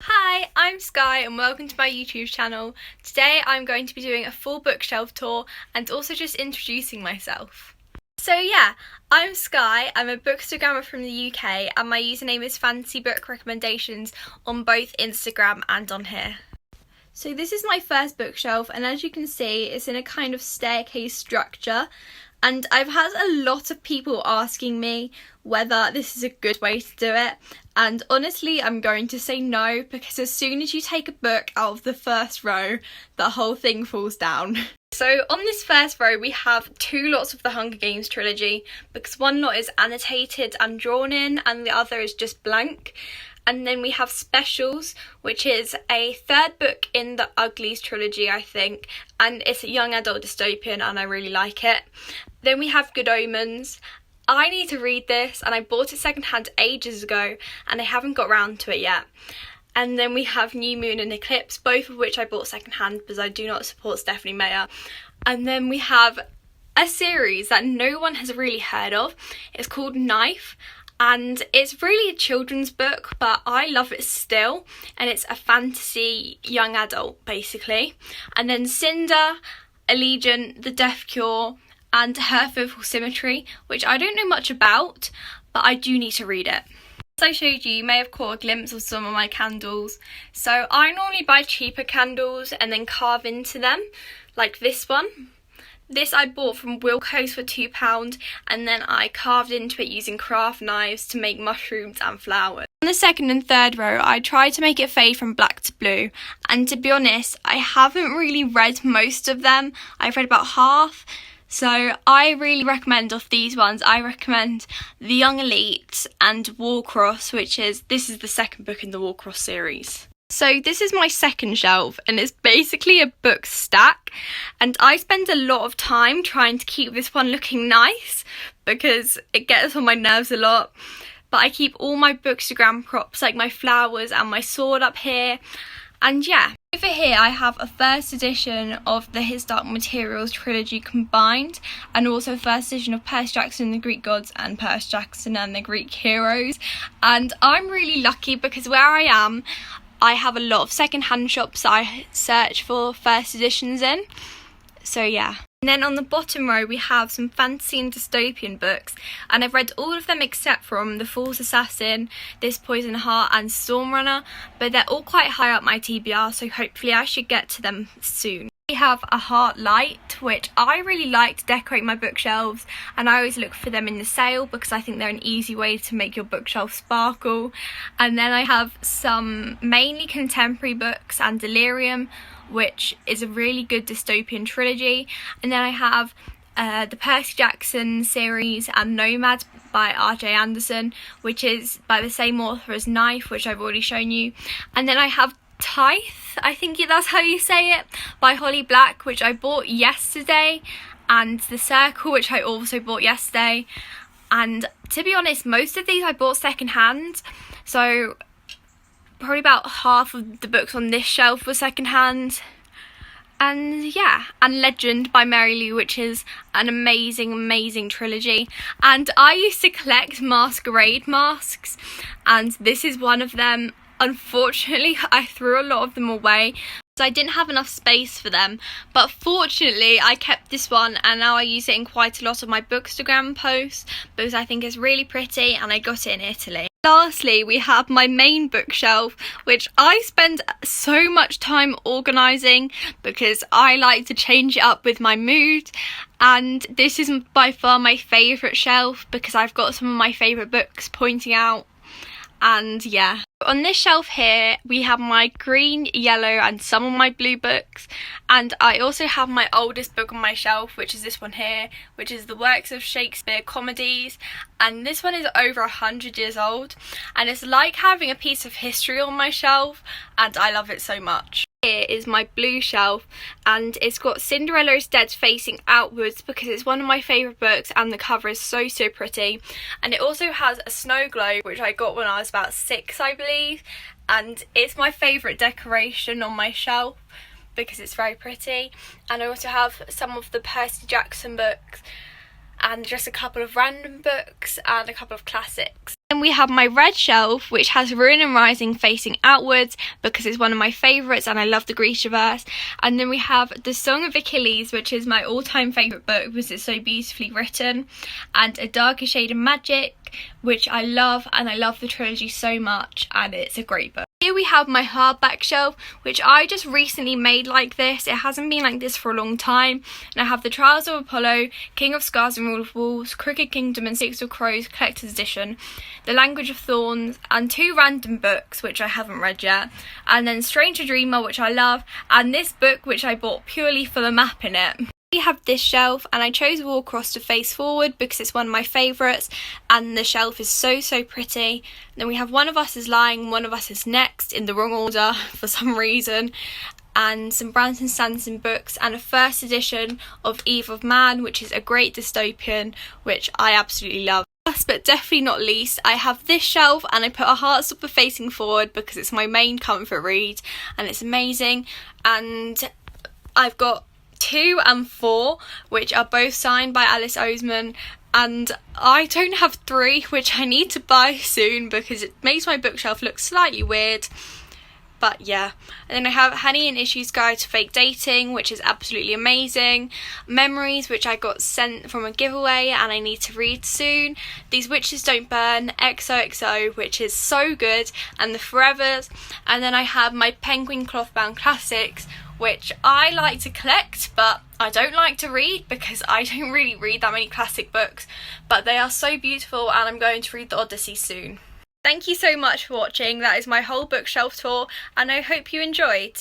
Hi, I'm Sky and welcome to my YouTube channel. Today I'm going to be doing a full bookshelf tour and also just introducing myself. So yeah, I'm Sky, I'm a bookstagrammer from the UK and my username is Fantasy Book Recommendations on both Instagram and on here. So this is my first bookshelf and as you can see it's in a kind of staircase structure. And I've had a lot of people asking me whether this is a good way to do it. And honestly, I'm going to say no, because as soon as you take a book out of the first row, the whole thing falls down. So on this first row, we have two lots of the Hunger Games trilogy, because one lot is annotated and drawn in, and the other is just blank. And then we have Specials, which is a third book in the Uglies trilogy, I think, and it's a young adult dystopian and I really like it. Then we have Good Omens. I need to read this and I bought it secondhand ages ago and I haven't got round to it yet. And then we have New Moon and Eclipse, both of which I bought secondhand because I do not support Stephanie Meyer. And then we have a series that no one has really heard of. It's called Knife. And it's really a children's book, but I love it still. And it's a fantasy young adult, basically. And then Cinder, Allegiant, The Death Cure, and Her Fearful Symmetry, which I don't know much about, but I do need to read it. As I showed you, you may have caught a glimpse of some of my candles. So I normally buy cheaper candles and then carve into them, like this one. This I bought from Wilko's for £2 and then I carved into it using craft knives to make mushrooms and flowers. On the second and third row I tried to make it fade from black to blue, and to be honest I haven't really read most of them. I've read about half, so I really recommend of these ones. I recommend The Young Elite and Warcross, this is the second book in the Warcross series. So this is my second shelf and it's basically a book stack, and I spend a lot of time trying to keep this one looking nice because it gets on my nerves a lot. But I keep all my bookstagram props like my flowers and my sword up here, and yeah. Over here I have a first edition of the His Dark Materials trilogy combined, and also first edition of Percy Jackson and the Greek Gods and Percy Jackson and the Greek Heroes. And I'm really lucky because where I am, I have a lot of second-hand shops that I search for first editions in, so yeah. And then on the bottom row we have some fantasy and dystopian books, and I've read all of them except from The Fool's Assassin, This Poison Heart and Stormrunner, but they're all quite high up my TBR, so hopefully I should get to them soon. We have a Heart Light, which I really like to decorate my bookshelves, and I always look for them in the sale because I think they're an easy way to make your bookshelf sparkle. And then I have some mainly contemporary books and Delirium, which is a really good dystopian trilogy. And then I have the Percy Jackson series and Nomad by R.J. Anderson, which is by the same author as Knife, which I've already shown you. And then I have Tithe, I think that's how you say it, by Holly Black, which I bought yesterday, and The Circle, which I also bought yesterday. And to be honest, most of these I bought secondhand, so probably about half of the books on this shelf were secondhand. And yeah, and Legend by Mary Lou, which is an amazing trilogy. And I used to collect masquerade masks, and this is one of them. Unfortunately, I threw a lot of them away, so I didn't have enough space for them. But fortunately, I kept this one, and now I use it in quite a lot of my bookstagram posts because I think it's really pretty, and I got it in Italy. Lastly, we have my main bookshelf, which I spend so much time organising because I like to change it up with my mood. And this is by far my favourite shelf because I've got some of my favourite books pointing out. And yeah, on this shelf here we have my green, yellow and some of my blue books, and I also have my oldest book on my shelf, which is this one here, which is the works of Shakespeare comedies, and this one is over 100 years old, and it's like having a piece of history on my shelf, and I love it so much. Here is my blue shelf, and it's got Cinderella is Dead facing outwards because it's one of my favourite books and the cover is so pretty. And it also has a snow globe, which I got when I was about 6, I believe, and it's my favourite decoration on my shelf because it's very pretty. And I also have some of the Percy Jackson books and just a couple of random books and a couple of classics. Then we have my red shelf, which has Ruin and Rising facing outwards because it's one of my favourites and I love the Grishaverse. And then we have The Song of Achilles, which is my all-time favourite book because it's so beautifully written, and A Darker Shade of Magic, which I love, and I love the trilogy so much, and it's a great book. Here we have my hardback shelf, which I just recently made like this. It hasn't been like this for a long time. And I have The Trials of Apollo, King of Scars and Rule of Walls, Crooked Kingdom and Six of Crows Collector's Edition, The Language of Thorns, and 2 random books, which I haven't read yet. And then Stranger Dreamer, which I love, and this book, which I bought purely for the map in it. We have this shelf, and I chose Warcross to face forward because it's one of my favourites and the shelf is so pretty. Then we have One of Us is Lying, One of Us is Next in the wrong order for some reason, and some Brandon Sanderson books, and a first edition of Eve of Man, which is a great dystopian which I absolutely love. Last but definitely not least, I have this shelf, and I put a Heartstopper facing forward because it's my main comfort read and it's amazing. And I've got 2 and 4, which are both signed by Alice Oseman, and I don't have 3, which I need to buy soon because it makes my bookshelf look slightly weird. But yeah, and then I have Honey and Issues Guide to Fake Dating, which is absolutely amazing. Memories, which I got sent from a giveaway and I need to read soon. These Witches Don't Burn, XOXO, which is so good, and The Forevers. And then I have my Penguin Clothbound Classics, which I like to collect, but I don't like to read because I don't really read that many classic books, but they are so beautiful and I'm going to read The Odyssey soon. Thank you so much for watching. That is my whole bookshelf tour and I hope you enjoyed.